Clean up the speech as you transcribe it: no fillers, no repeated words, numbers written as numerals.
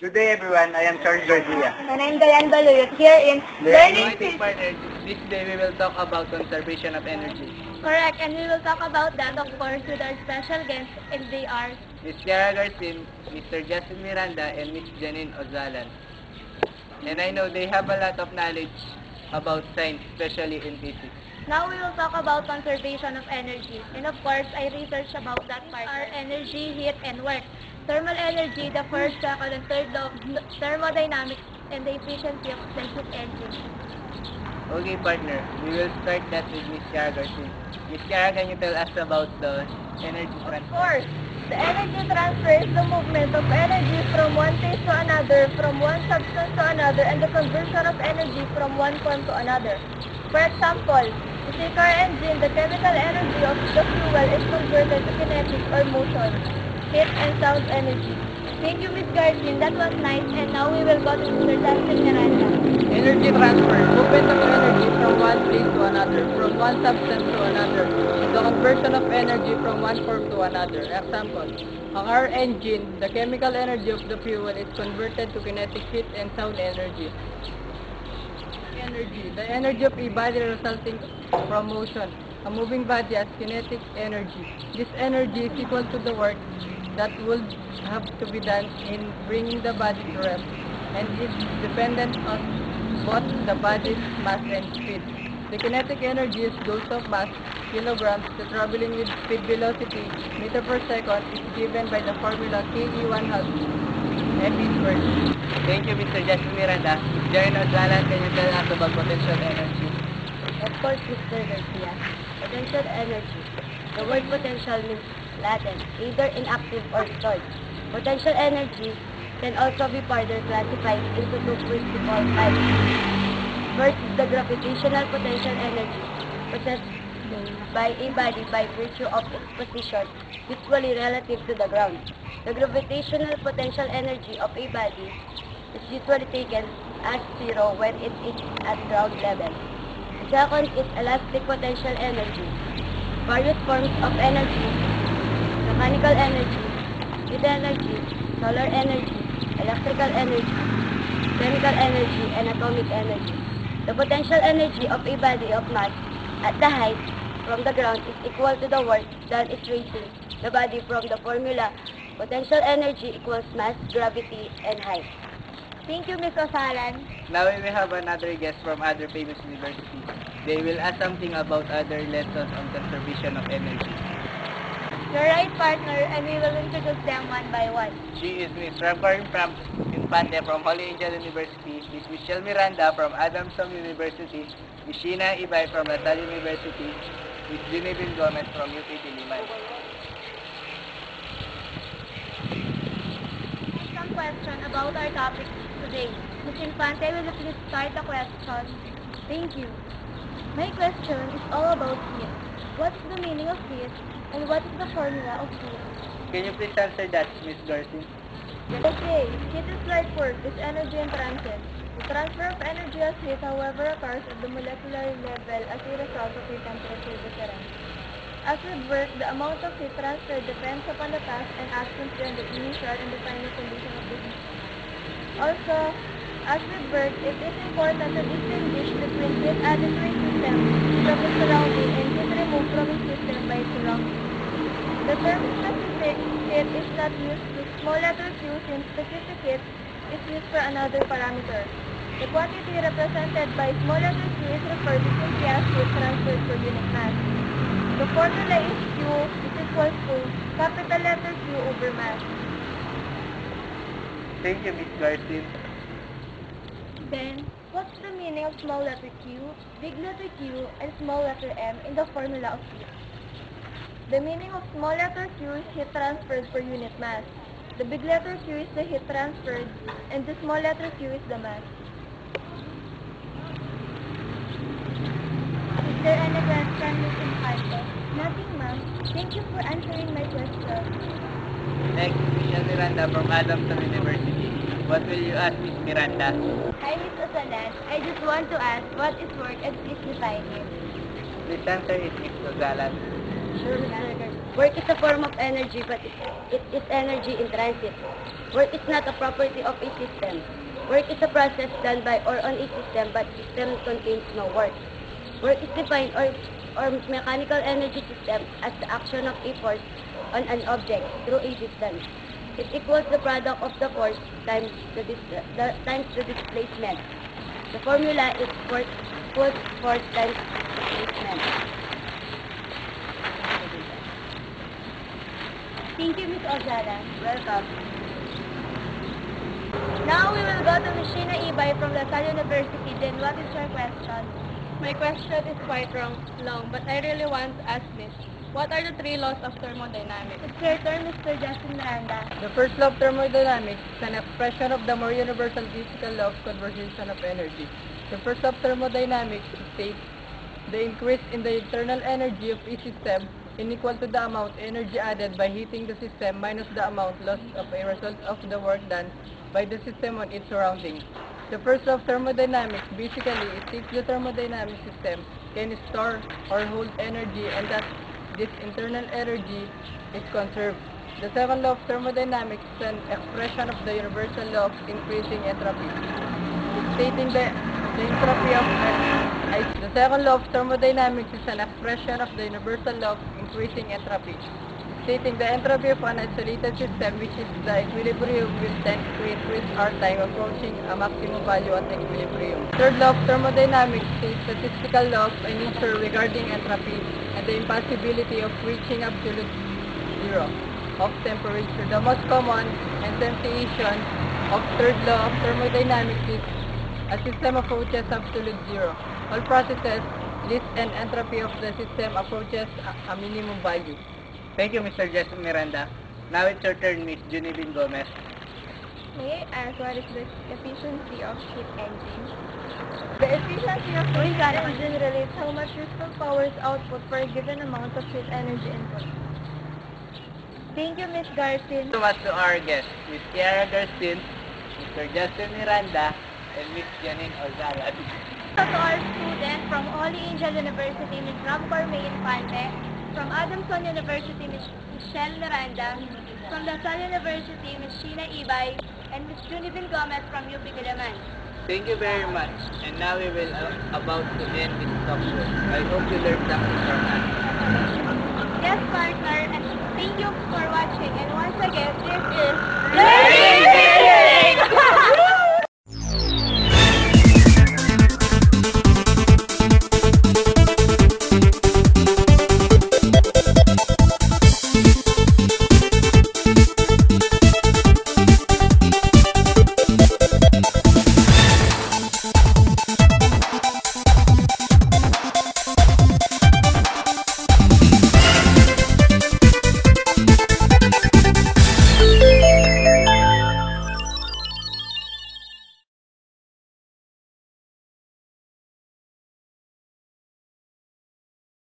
Good day everyone, I am Charles Garcia. And I'm Dayan Baluyot here in Learning Partner, this day we will talk about conservation of energy. Correct, and we will talk about that, of course, with our special guests, and they are... Ms. Kiara Garcin, Mr. Justin Miranda, and Ms. Janine Ozalan. And I know they have a lot of knowledge about science, especially in physics. Now we will talk about conservation of energy. And of course, I researched about that part. Our energy, heat, and work. Thermal energy, the first, second, and third law of thermodynamics, and the efficiency of the heat engine. Okay, partner, we will start that with Ms. Kiara Garcin. Ms. Kiara, can you tell us about the energy transfer? Of course, the energy transfer is the movement of energy from one place to another, from one substance to another, and the conversion of energy from one form to another. For example, in a car engine, the chemical energy of the fuel is converted to kinetic or motion, heat and sound energy. Thank you, Ms. Garcin. That was nice. And now we will go to Mr. Justin Miranda. Energy transfer, movement of energy from one place to another, from one substance to another, the conversion of energy from one form to another. Example, a car engine, the chemical energy of the fuel is converted to kinetic heat and sound energy. The energy of a body resulting from motion. A moving body has kinetic energy. This energy is equal to the work that would have to be done in bringing the body to rest, and is dependent on both the body's mass and speed. The kinetic energy is joules of mass, kilograms. The traveling with speed velocity, meter per second, is given by the formula KE1/2 mv squared. Thank you, Mr. Justin Miranda. Ms. Janine Ozalan, can you tell us about potential energy? Of course, Mr. Garcia. Potential energy. The word potential means Latin, either inactive or stored. Potential energy can also be further classified into two principal types. First is the gravitational potential energy, possessed by a body by virtue of its position, usually relative to the ground. The gravitational potential energy of a body is usually taken as zero when it is at ground level. The second is elastic potential energy. Various forms of energy: mechanical energy, heat energy, solar energy, electrical energy, chemical energy, and atomic energy. The potential energy of a body of mass at the height from the ground is equal to the work done in raising the body from the formula potential energy equals mass, gravity, and height. Thank you, Ms. Ozalan. Now we will have another guest from other famous universities. They will ask something about other lessons on conservation of energy. You're right, partner, and we will introduce them one by one. She is Ms. Rafael from Infante from Holy Angel University, Ms. Michelle Miranda from Adamson University, Ms. Sheena Ibay from La Salle University, Ms. Genevieve Gomez from UP Diliman. Some question about our topic today. Ms. Infante, will you please start the question? Thank you. My question is all about heat. What is the meaning of heat, and what is the formula of heat? Can you please answer that, Ms. Garcin? Okay, heat is like work, is energy in transit. The transfer of energy as heat, however, occurs at the molecular level as a result of a temperature difference. As with work, the amount of heat transferred depends upon the task and actions during the initial and the final condition of the heat. Also, as with work, it is important to distinguish between heat added to a system from its surrounding and heat removed from a system by its surrounding. The term specific heat is not used with small letter q since specific heat is used for another parameter. The quantity represented by small letter q is referred to simply as heat transferred per unit mass. The formula is Q is equal to capital letter Q over mass. Thank you, Ms. Garcin. Then, what's the meaning of small letter Q, big letter Q, and small letter M in the formula of heat? The meaning of small letter Q is heat transferred per unit mass. The big letter Q is the heat transferred, and the small letter Q is the mass. Is there any question, Ms. Infante? Nothing, ma'am. Thank you for answering my question. Next, Michelle Miranda from Adamson University. What will you ask, Ms. Miranda? Hi, Ms. Ozalan. I just want to ask, what is work and please define it? Please answer it, Ms. Ozalan. Sure, Mr. Work is a form of energy, but it is energy in transit. Work is not a property of a system. Work is a process done by or on a system, but system contains no work. Work is defined or mechanical energy system as the action of a force on an object through a distance. It equals the product of the force times the displacement. The formula is force equals force times displacement. Thank you, Ms. Ozara. Welcome. Now we will go to Ms. Sheena Ibay from La Salle University. Then what is your question? My question is quite long, but I really want to ask this. What are the 3 laws of thermodynamics? It's your turn, Mr. Justin Miranda. The first law of thermodynamics is an expression of the more universal physical law of conservation of energy. The first law of thermodynamics states the increase in the internal energy of a system is equal to the amount energy added by heating the system minus the amount lost of a result of the work done by the system on its surroundings. The first law of thermodynamics basically states the thermodynamic system can store or hold energy and that this internal energy is conserved. The second law of thermodynamics is an expression of the universal law of increasing entropy, stating the entropy of ice. The second law of thermodynamics is an expression of the universal law of increasing entropy, stating the entropy of an isolated system, which is the equilibrium, will tend to increase our time approaching a maximum value at equilibrium. Third law of thermodynamics is statistical law of nature regarding entropy and the impossibility of reaching absolute zero of temperature. The most common enunciation of third law of thermodynamics is a system approaches absolute zero. All processes, least and entropy of the system approaches a minimum value. Thank you, Mr. Justin Miranda. Now it's your turn, Miss Junibin Gomez. May I ask what is the efficiency of heat engine? The efficiency of a heat engine relates how much useful power is output for a given amount of heat energy input. Thank you, Ms. Garcin. So much to our guests, Miss Kiara Garcin, Mr. Justin Miranda, and Miss Janine Ozara. To our students from Holy Angel University, Ms. Ramcor May Infante, from Adamson University, Ms. Michelle Miranda, from La Salle University, Ms. Sheena Ibay, and Ms. Junibin Gomez from UP Guillemán. Thank you very much. And now we will about to end this talk show. I hope you learned something from us. Yes, partner, and thank you for watching. And once again, this is Learning